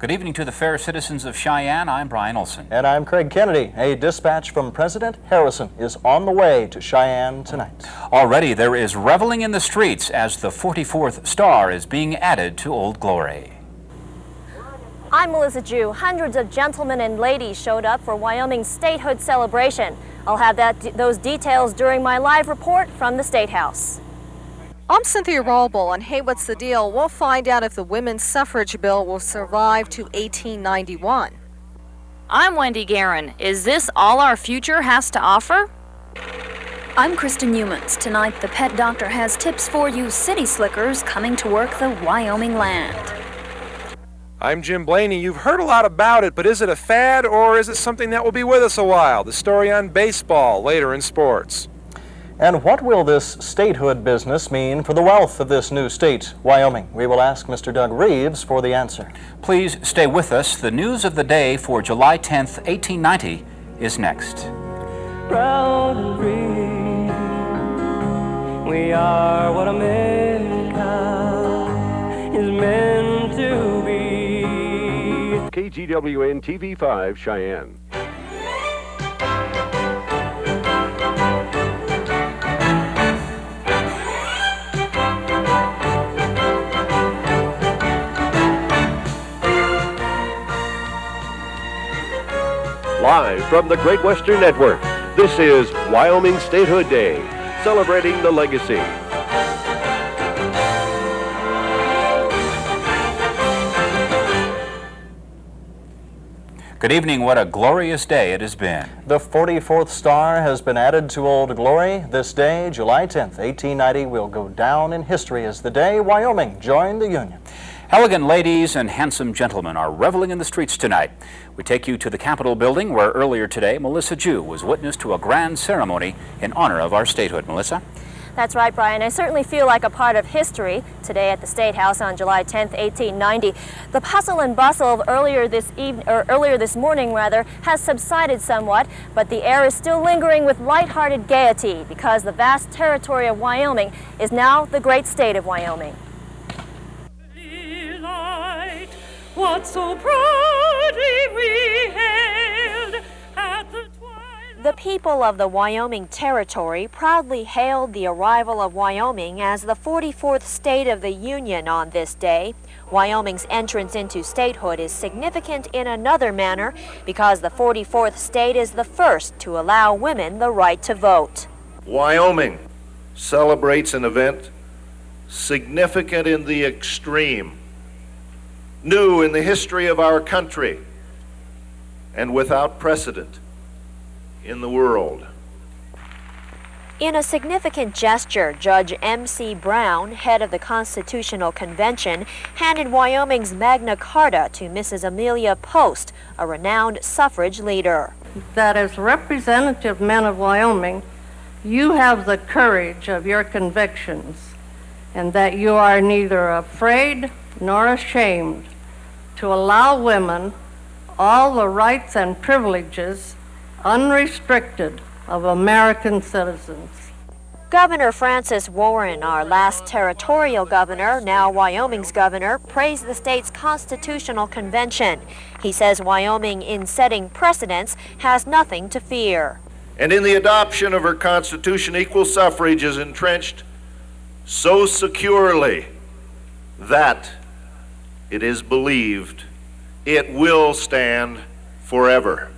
Good evening to the fair citizens of Cheyenne. I'm Brian Olson. And I'm Craig Kennedy. A dispatch from President Harrison is on the way to Cheyenne tonight. Already there is reveling in the streets as the 44th star is being added to Old Glory. I'm Melissa Jew. Hundreds of gentlemen and ladies showed up for Wyoming's Statehood celebration. I'll have those details during my live report from the State House. I'm Cynthia Rollbull, and hey, what's the deal? We'll find out if the women's suffrage bill will survive to 1891. I'm Wendy Guerin. Is this all our future has to offer? I'm Kristen Humans. Tonight, the pet doctor has tips for you city slickers coming to work the Wyoming land. I'm Jim Blaney. You've heard a lot about it, but is it a fad or is it something that will be with us a while? The story on baseball later in sports. And what will this statehood business mean for the wealth of this new state, Wyoming? We will ask Mr. Doug Reeves for the answer. Please stay with us. The news of the day for July 10th, 1890 is next. Proud and free, we are what America is meant to be. KGWN-TV 5, Cheyenne. Live from the Great Western Network, this is Wyoming Statehood Day, celebrating the legacy. Good evening. What a glorious day it has been. The 44th star has been added to Old Glory. This day, July 10th, 1890, will go down in history as the day Wyoming joined the Union. Elegant ladies and handsome gentlemen are reveling in the streets tonight. We take you to the Capitol building where earlier today Melissa Jew was witness to a grand ceremony in honor of our statehood. Melissa? That's right, Brian. I certainly feel like a part of history today at the State House on July 10th, 1890. The hustle and bustle of earlier this morning has subsided somewhat, but the air is still lingering with lighthearted gaiety because the vast territory of Wyoming is now the great state of Wyoming. What so proudly we hailed at the twilight. The people of the Wyoming Territory proudly hailed the arrival of Wyoming as the 44th state of the Union on this day. Wyoming's entrance into statehood is significant in another manner because the 44th state is the first to allow women the right to vote. Wyoming celebrates an event significant in the extreme, new in the history of our country, and without precedent in the world. In a significant gesture, Judge M.C. Brown, head of the Constitutional Convention, handed Wyoming's Magna Carta to Mrs. Amelia Post, a renowned suffrage leader. That as representative men of Wyoming, you have the courage of your convictions, and that you are neither afraid nor ashamed to allow women all the rights and privileges unrestricted of American citizens. Governor Francis Warren, our last territorial governor, now Wyoming's governor, praised the state's constitutional convention. He says Wyoming, in setting precedents, has nothing to fear. And in the adoption of her Constitution, equal suffrage is entrenched so securely that it is believed it will stand forever.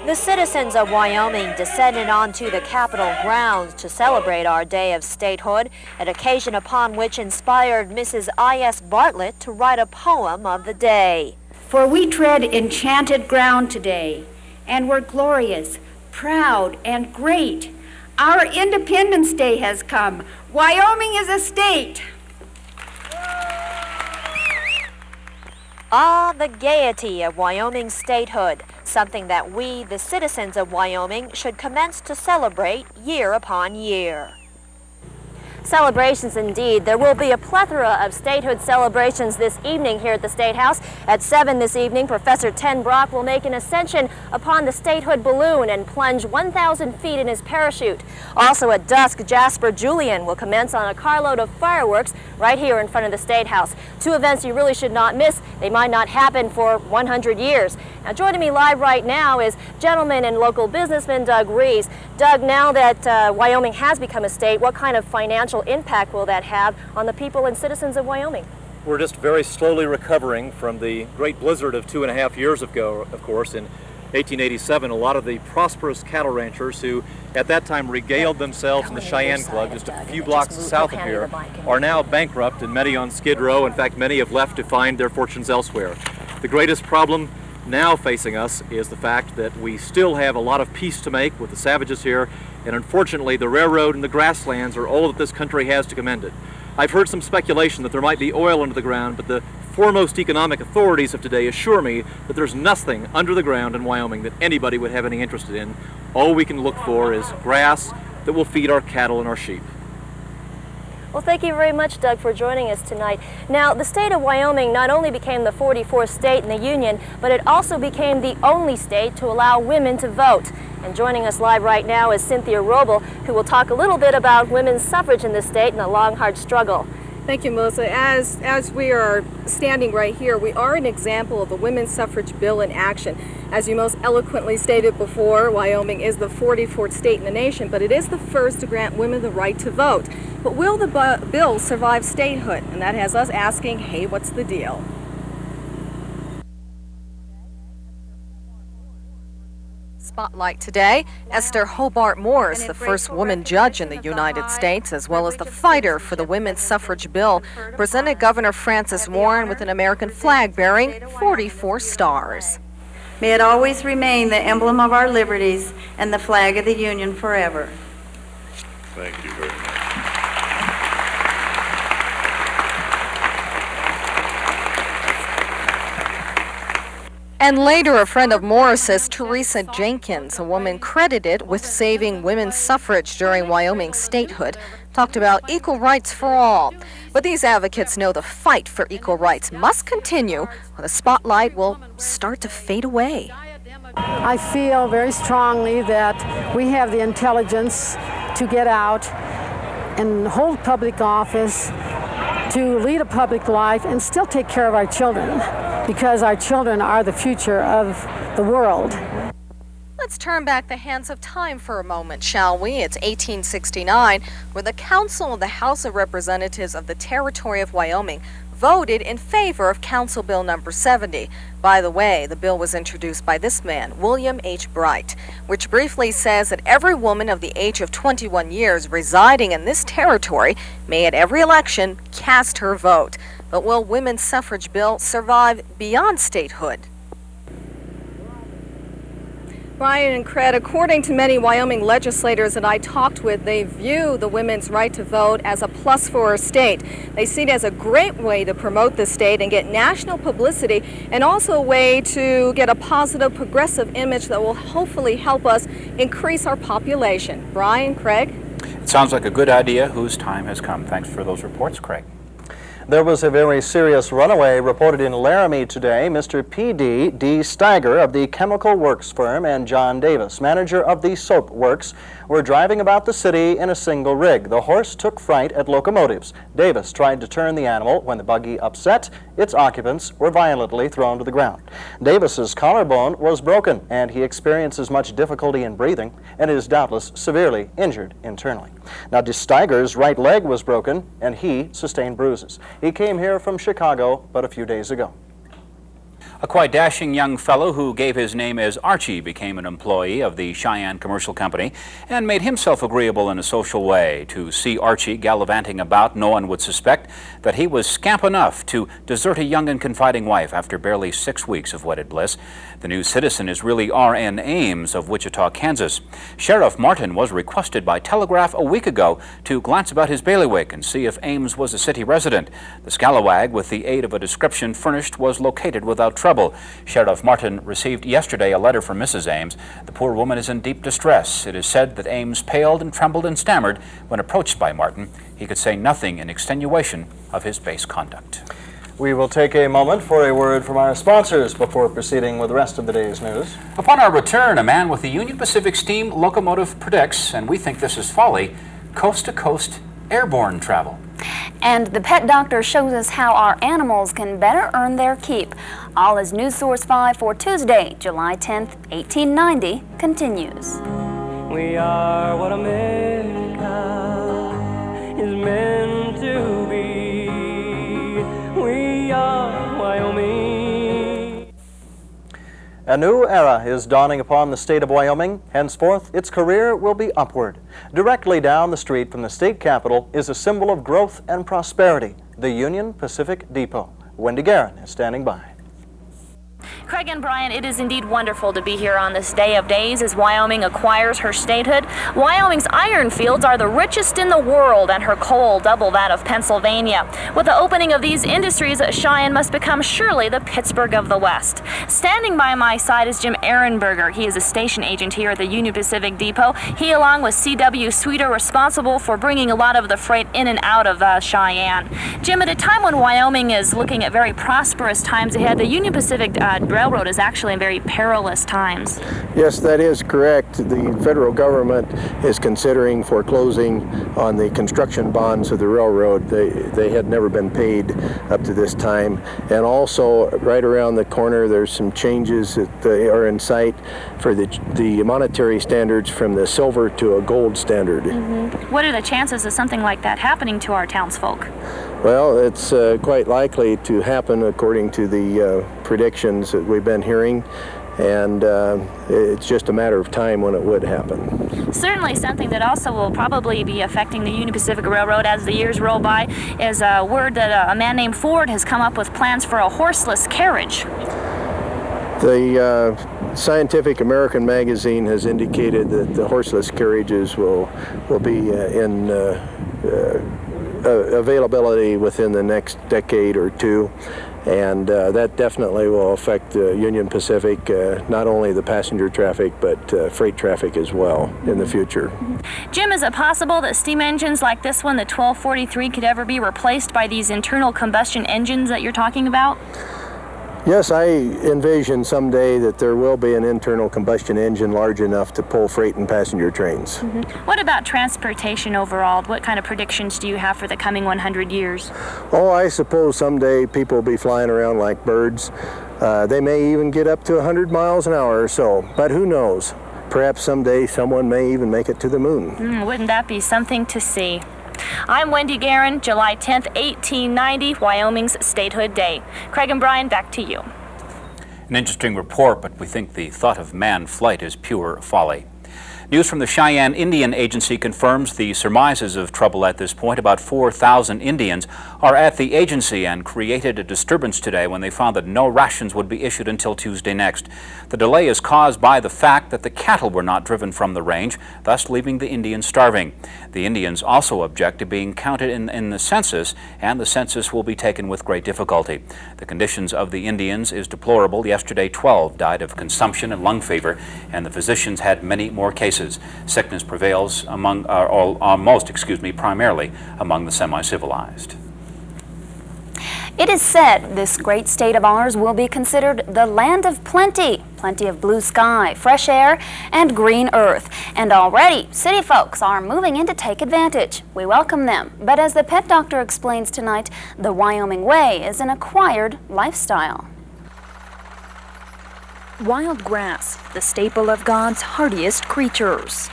The citizens of Wyoming descended onto the Capitol grounds to celebrate our day of statehood, an occasion upon which inspired Mrs. I.S. Bartlett to write a poem of the day. For we tread enchanted ground today, and we're glorious, proud, and great. Our Independence Day has come. Wyoming is a state. Ah, the gaiety of Wyoming's statehood, something that we, the citizens of Wyoming, should commence to celebrate year upon year. Celebrations indeed. There will be a plethora of statehood celebrations this evening here at the State House. At 7 this evening, Professor Ten Brock will make an ascension upon the statehood balloon and plunge 1,000 feet in his parachute. Also at dusk, Jasper Julian will commence on a carload of fireworks right here in front of the State House. Two events you really should not miss. They might not happen for 100 years. Now joining me live right now is gentleman and local businessman Doug Rees. Doug, now that Wyoming has become a state, what kind of financial impact will that have on the people and citizens of Wyoming? We're just very slowly recovering from the great blizzard of 2.5 years ago, of course. In 1887, a lot of the prosperous cattle ranchers who at that time regaled themselves in the Cheyenne Club just a few blocks south of here are now bankrupt, and many on Skid Row. In fact, many have left to find their fortunes elsewhere. The greatest problem now facing us is the fact that we still have a lot of peace to make with the savages here, and unfortunately the railroad and the grasslands are all that this country has to commend it. I've heard some speculation that there might be oil under the ground, but the foremost economic authorities of today assure me that there's nothing under the ground in Wyoming that anybody would have any interest in. All we can look for is grass that will feed our cattle and our sheep. Well, thank you very much, Doug, for joining us tonight. Now, the state of Wyoming not only became the 44th state in the Union, but it also became the only state to allow women to vote. And joining us live right now is Cynthia Roble, who will talk a little bit about women's suffrage in this state and the long, hard struggle. Thank you, Melissa. As we are standing right here, we are an example of the women's suffrage bill in action. As you most eloquently stated before, Wyoming is the 44th state in the nation, but it is the first to grant women the right to vote. But will the bill survive statehood? And that has us asking, hey, what's the deal? Spotlight today, Esther Hobart Morse, the first woman judge in the United States, as well as the fighter for the women's suffrage bill, presented Governor Francis Warren with an American flag bearing 44 stars. May it always remain the emblem of our liberties and the flag of the Union forever. Thank you very much. And later, a friend of Morris's, Teresa Jenkins, a woman credited with saving women's suffrage during Wyoming's statehood, talked about equal rights for all. But these advocates know the fight for equal rights must continue, or the spotlight will start to fade away. I feel very strongly that we have the intelligence to get out and hold public office, to lead a public life, and still take care of our children, because our children are the future of the world. Let's turn back the hands of time for a moment, shall we? It's 1869, where the Council of the House of Representatives of the Territory of Wyoming voted in favor of Council Bill number 70. By the way, the bill was introduced by this man, William H. Bright, which briefly says that every woman of the age of 21 years residing in this territory may at every election cast her vote. But will women's suffrage bill survive beyond statehood? Brian and Cred, according to many Wyoming legislators that I talked with, they view the women's right to vote as a plus for our state. They see it as a great way to promote the state and get national publicity, and also a way to get a positive, progressive image that will hopefully help us increase our population. Brian, Craig? It sounds like a good idea whose time has come. Thanks for those reports, Craig. There was a very serious runaway reported in Laramie today. Mr. P.D. D. Steiger of the Chemical Works firm and John Davis, manager of the Soap Works, were driving about the city in a single rig. The horse took fright at locomotives. Davis tried to turn the animal. When the buggy upset, its occupants were violently thrown to the ground. Davis's collarbone was broken, and he experiences much difficulty in breathing and is doubtless severely injured internally. Now, D. Steiger's right leg was broken, and he sustained bruises. He came here from Chicago but a few days ago. A quite dashing young fellow who gave his name as Archie became an employee of the Cheyenne Commercial Company and made himself agreeable in a social way. To see Archie gallivanting about, no one would suspect that he was scamp enough to desert a young and confiding wife after barely 6 weeks of wedded bliss. The new citizen is really R.N. Ames of Wichita, Kansas. Sheriff Martin was requested by telegraph a week ago to glance about his bailiwick and see if Ames was a city resident. The scalawag, with the aid of a description furnished, was located without trouble. trouble. Sheriff Martin received yesterday a letter from Mrs. Ames. The poor woman is in deep distress. It is said that Ames paled and trembled and stammered when approached by Martin. He could say nothing in extenuation of his base conduct. We will take a moment for a word from our sponsors before proceeding with the rest of the day's news. Upon our return, a man with the Union Pacific steam locomotive predicts, and we think this is folly, coast-to-coast airborne travel. And the pet doctor shows us how our animals can better earn their keep. All as News Source 5 for Tuesday, July 10th, 1890 continues. We are what America is meant to be. We are Wyoming. A new era is dawning upon the state of Wyoming. Henceforth, its career will be upward. Directly down the street from the state capitol is a symbol of growth and prosperity, the Union Pacific Depot. Wendy Guerin is standing by. Craig and Brian, it is indeed wonderful to be here on this day of days as Wyoming acquires her statehood. Wyoming's iron fields are the richest in the world, and her coal double that of Pennsylvania. With the opening of these industries, Cheyenne must become surely the Pittsburgh of the West. Standing by my side is Jim Ehrenberger. He is a station agent here at the Union Pacific Depot. He, along with C.W. Sweeter, responsible for bringing a lot of the freight in and out of Cheyenne. Jim, at a time when Wyoming is looking at very prosperous times ahead, the Union Pacific Railroad is actually in very perilous times. Yes, that is correct. The federal government is considering foreclosing on the construction bonds of the railroad. They had never been paid up to this time. And also, right around the corner, there's some changes that are in sight for the monetary standards from the silver to a gold standard. What are the chances of something like that happening to our townsfolk? Well, it's quite likely to happen according to the predictions that we've been hearing, and it's just a matter of time when it would happen. Certainly something that also will probably be affecting the Union Pacific Railroad as the years roll by is a word that a man named Ford has come up with plans for a horseless carriage. The Scientific American magazine has indicated that the horseless carriages will be in availability within the next decade or two, and that definitely will affect Union Pacific, not only the passenger traffic but freight traffic as well in the future. Jim, is it possible that steam engines like this one, the 1243, could ever be replaced by these internal combustion engines that you're talking about? Yes, I envision someday that there will be an internal combustion engine large enough to pull freight and passenger trains. What about transportation overall? What kind of predictions do you have for the coming 100 years? Oh, I suppose someday people will be flying around like birds. They may even get up to 100 miles an hour or so, but who knows? Perhaps someday someone may even make it to the moon. Wouldn't that be something to see? I'm Wendy Guerin, July 10th, 1890, Wyoming's Statehood Day. Craig and Brian, back to you. An interesting report, but we think the thought of manned flight is pure folly. News from the Cheyenne Indian Agency confirms the surmises of trouble at this point. About 4,000 Indians are at the agency and created a disturbance today when they found that no rations would be issued until Tuesday next. The delay is caused by the fact that the cattle were not driven from the range, thus leaving the Indians starving. The Indians also object to being counted in the census, and the census will be taken with great difficulty. The conditions of the Indians is deplorable. Yesterday, 12 died of consumption and lung fever, and the physicians had many more cases. Sickness prevails among, primarily among the semi-civilized. It is said this great state of ours will be considered the land of plenty. Plenty of blue sky, fresh air, and green earth. And already, city folks are moving in to take advantage. We welcome them. But as the pet doctor explains tonight, the Wyoming way is an acquired lifestyle. Wild grass, the staple of God's hardiest creatures.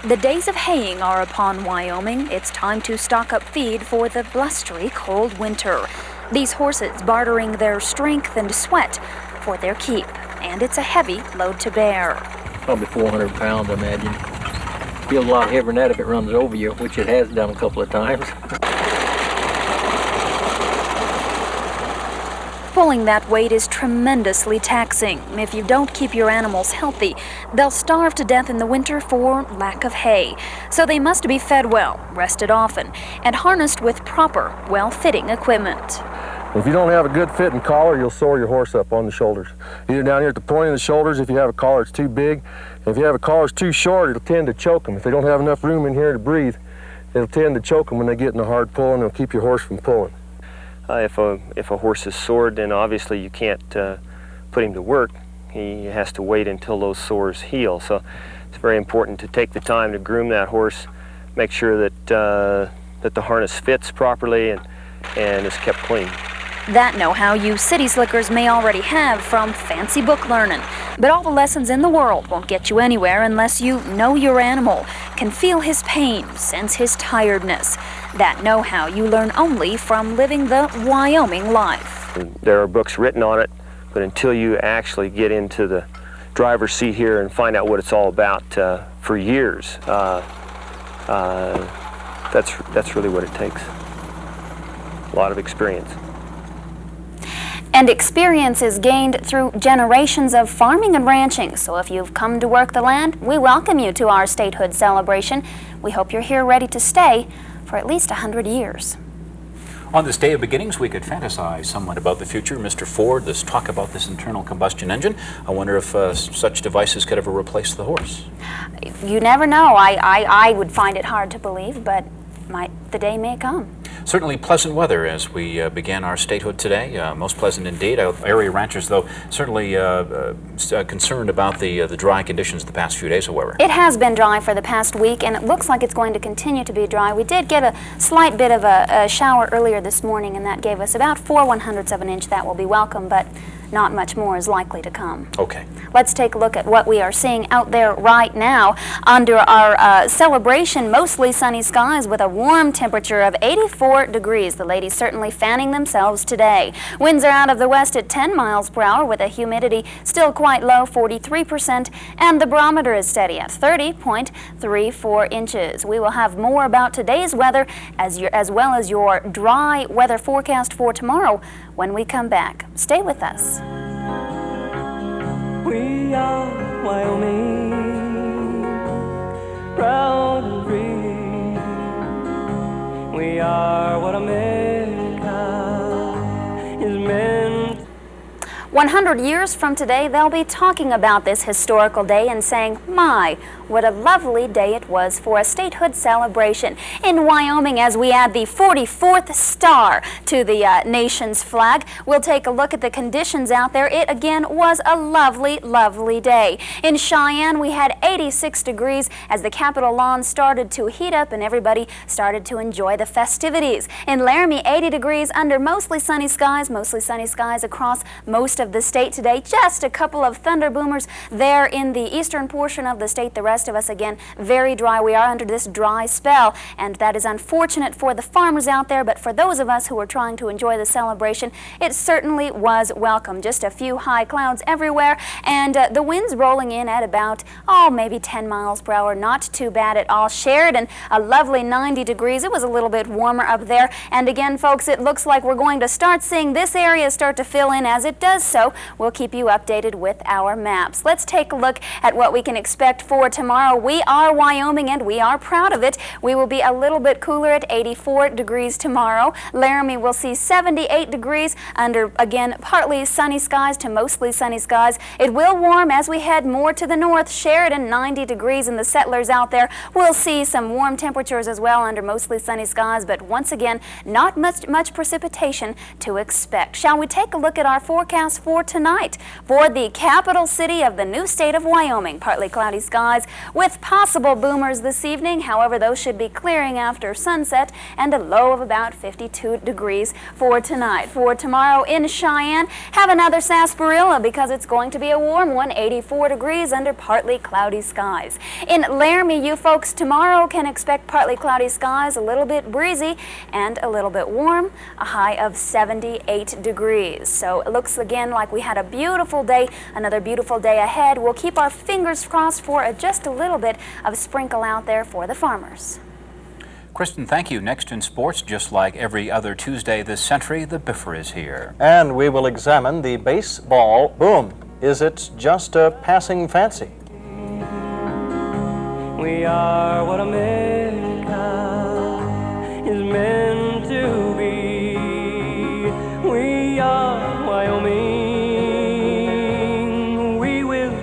The days of haying are upon Wyoming. It's time to stock up feed for the blustery cold winter. These horses bartering their strength and sweat for their keep, and it's a heavy load to bear. Probably 400 pounds, I imagine. Feels a lot heavier than that if it runs over you, which it has done a couple of times. Pulling that weight is tremendously taxing. If you don't keep your animals healthy, they'll starve to death in the winter for lack of hay. So they must be fed well, rested often, and harnessed with proper, well-fitting equipment. If you don't have a good fitting collar, you'll sore your horse up on the shoulders. Either down here at the point of the shoulders, if you have a collar that's too big. If you have a collar that's too short, it'll tend to choke them. If they don't have enough room in here to breathe, it'll tend to choke them when they get in a hard pull, and it'll keep your horse from pulling. If a horse is sore, then obviously you can't put him to work. He has to wait until those sores heal. So it's very important to take the time to groom that horse, make sure that the harness fits properly and is kept clean. That know-how you city slickers may already have from fancy book learning. But all the lessons in the world won't get you anywhere unless you know your animal, can feel his pain, sense his tiredness. That know-how you learn only from living the Wyoming life. There are books written on it, but until you actually get into the driver's seat here and find out what it's all about for years, that's really what it takes. A lot of experience. And experience is gained through generations of farming and ranching. So if you've come to work the land, we welcome you to our statehood celebration. We hope you're here ready to stay for at least 100 years. On this day of beginnings, we could fantasize somewhat about the future. Mr. Ford, let's talk about this internal combustion engine. I wonder if such devices could ever replace the horse. You never know. I would find it hard to believe, but the day may come. Certainly pleasant weather as we began our statehood today. Most pleasant indeed. Area ranchers, though, certainly concerned about the dry conditions the past few days, however. It has been dry for the past week, and it looks like it's going to continue to be dry. We did get a slight bit of a shower earlier this morning, and that gave us about 4/100ths of an inch. That will be welcome, but not much more is likely to come. Okay. Let's take a look at what we are seeing out there right now. Under our celebration, mostly sunny skies with a warm temperature of 84 degrees. The ladies certainly fanning themselves today. Winds are out of the west at 10 miles per hour with a humidity still quite low, 43%, and the barometer is steady at 30.34 inches. We will have more about today's weather as well as your dry weather forecast for tomorrow when we come back. Stay with us. We are Wyoming, proud and free. We are what America is meant. 100 years from today, they'll be talking about this historical day and saying, my, what a lovely day it was for a statehood celebration in Wyoming as we add the 44th star to the nation's flag. We'll take a look at the conditions out there. It again was a lovely, lovely day. In Cheyenne, we had 86 degrees as the Capitol lawn started to heat up and everybody started to enjoy the festivities. In Laramie, 80 degrees under mostly sunny skies across most of the state today. Just a couple of thunder boomers there in the eastern portion of the state. The rest of us, again, very dry. We are under this dry spell, and that is unfortunate for the farmers out there, but for those of us who are trying to enjoy the celebration, it certainly was welcome. Just a few high clouds everywhere, and the winds rolling in at about, maybe 10 miles per hour. Not too bad at all. Sheridan, a lovely 90 degrees. It was a little bit warmer up there, and again, folks, it looks like we're going to start seeing this area start to fill in. As it does so, we'll keep you updated with our maps. Let's take a look at what we can expect for tomorrow. We are Wyoming and we are proud of it. We will be a little bit cooler at 84 degrees tomorrow. Laramie will see 78 degrees under, again, partly sunny skies to mostly sunny skies. It will warm as we head more to the north. Sheridan, 90 degrees, and the settlers out there will see some warm temperatures as well under mostly sunny skies, but once again, not much precipitation to expect. Shall we take a look at our forecast for tonight? For the capital city of the new state of Wyoming, partly cloudy skies with possible boomers this evening. However, those should be clearing after sunset, and a low of about 52 degrees for tonight. For tomorrow in Cheyenne, have another sarsaparilla because it's going to be a warm one, 84 degrees under partly cloudy skies. In Laramie, you folks tomorrow can expect partly cloudy skies, a little bit breezy and a little bit warm, a high of 78 degrees. So it looks again like we had a beautiful day, another beautiful day ahead. We'll keep our fingers crossed for just a little bit of sprinkle out there for the farmers. Kristen, thank you. Next in sports, just like every other Tuesday this century, the Biffer is here. And we will examine the baseball boom. Is it just a passing fancy? We are what America is meant to be. We are Wyoming. We will.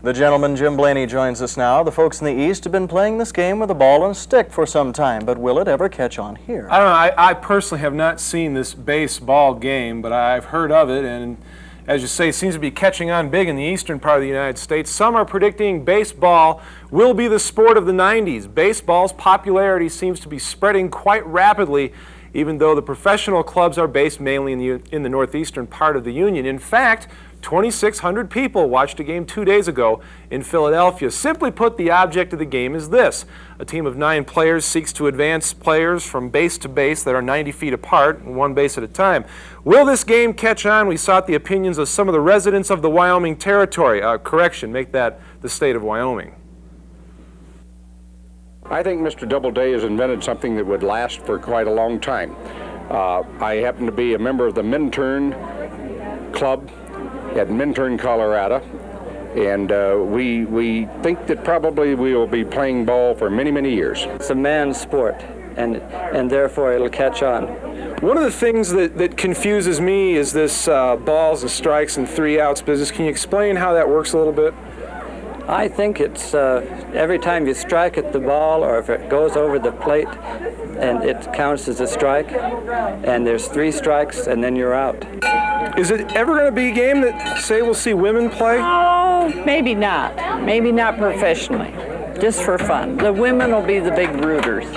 The gentleman Jim Blaney joins us now. The folks in the East have been playing this game with a ball and a stick for some time, but will it ever catch on here? I don't know. I personally have not seen this baseball game, but I've heard of it, and as you say, it seems to be catching on big in the eastern part of the United States. Some are predicting baseball will be the sport of the 90s. Baseball's popularity seems to be spreading quite rapidly, even though the professional clubs are based mainly in the northeastern part of the Union. In fact, 2,600 people watched a game 2 days ago in Philadelphia. Simply put, the object of the game is this. A team of 9 players seeks to advance players from base to base that are 90 feet apart, one base at a time. Will this game catch on? We sought the opinions of some of the residents of the Wyoming Territory. Correction, make that the state of Wyoming. I think Mr. Doubleday has invented something that would last for quite a long time. I happen to be a member of the Minturn Club at Minturn, Colorado, and we think that probably we will be playing ball for many, many years. It's a man's sport, and therefore it'll catch on. One of the things that confuses me is this balls and strikes and 3 outs business. Can you explain how that works a little bit? I think it's every time you strike at the ball, or if it goes over the plate, and it counts as a strike, and there's 3 strikes, and then you're out. Is it ever going to be a game that, say, we'll see women play? Oh, maybe not. Maybe not professionally. Just for fun. The women will be the big rooters.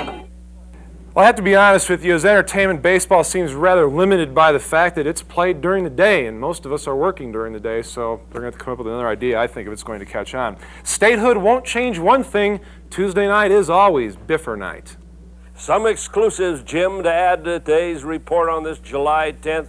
Well, I have to be honest with you, as entertainment, baseball seems rather limited by the fact that it's played during the day, and most of us are working during the day, so they're going to have to come up with another idea, I think, if it's going to catch on. Statehood won't change one thing. Tuesday night is always Biffer night. Some exclusives, Jim, to add to today's report on this July 10th,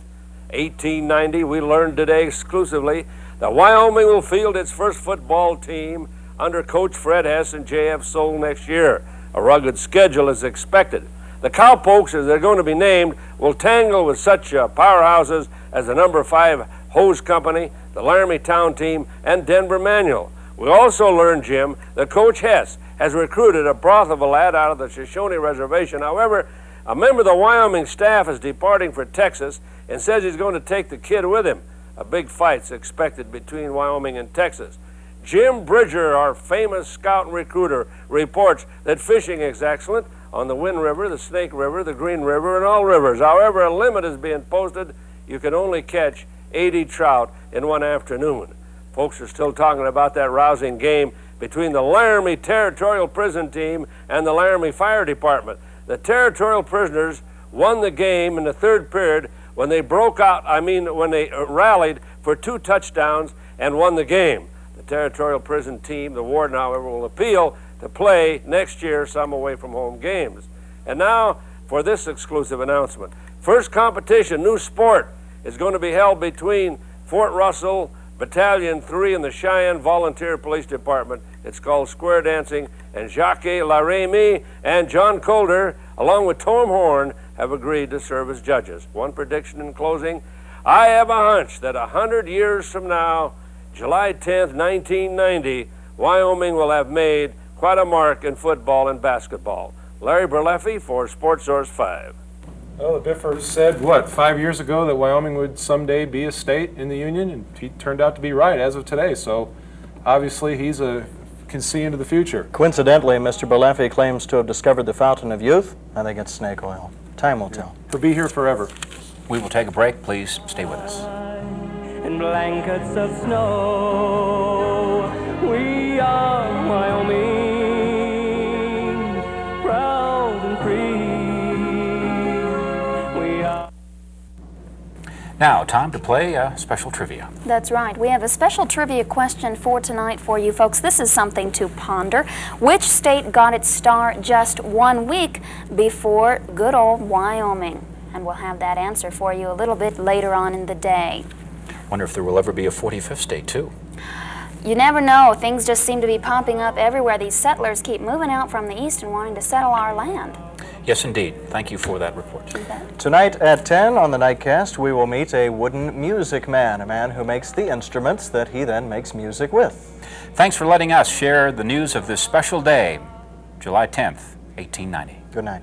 1890. We learned today exclusively that Wyoming will field its first football team under Coach Fred Hess and J.F. Soule next year. A rugged schedule is expected. The Cowpokes, as they're going to be named, will tangle with such powerhouses as the number 5 Hose Company, the Laramie Town team, and Denver Manual. We also learned, Jim, that Coach Hess has recruited a brothel lad out of the Shoshone Reservation. However, a member of the Wyoming staff is departing for Texas and says he's going to take the kid with him. A big fight's expected between Wyoming and Texas. Jim Bridger, our famous scout and recruiter, reports that fishing is excellent on the Wind River, the Snake River, the Green River, and all rivers. However, a limit is being posted. You can only catch 80 trout in one afternoon. Folks are still talking about that rousing game between the Laramie Territorial Prison Team and the Laramie Fire Department. The Territorial prisoners won the game in the third period when they when they rallied for 2 touchdowns and won the game. The Territorial Prison Team, the warden, however, will appeal to play next year some away from home games. And now for this exclusive announcement. First competition, new sport, is going to be held between Fort Russell Battalion 3 and the Cheyenne Volunteer Police Department. It's called square dancing, and Jacques Laramie and John Calder, along with Tom Horn, have agreed to serve as judges. One prediction in closing: I have a hunch that 100 years from now, July 10th, 1990, Wyoming will have made quite a mark in football and basketball. Larry Berleffi for Sports Source 5. Well, the Biffer said, 5 years ago that Wyoming would someday be a state in the Union, and he turned out to be right as of today. So obviously he's can see into the future. Coincidentally, Mr. Berleffi claims to have discovered the fountain of youth. I think it's snake oil. Time will tell. He'll be here forever. We will take a break. Please stay with us. In blankets of snow, we are Wyoming, proud and free. We are. Now, time to play special trivia. That's right. We have a special trivia question for tonight for you folks. This is something to ponder. Which state got its start just 1 week before good old Wyoming? And we'll have that answer for you a little bit later on in the day. Wonder if there will ever be a 45th state, too. You never know. Things just seem to be popping up everywhere. These settlers keep moving out from the east and wanting to settle our land. Yes, indeed. Thank you for that report. Tonight at 10 on the Nightcast, we will meet a wooden music man, a man who makes the instruments that he then makes music with. Thanks for letting us share the news of this special day, July 10th, 1890. Good night.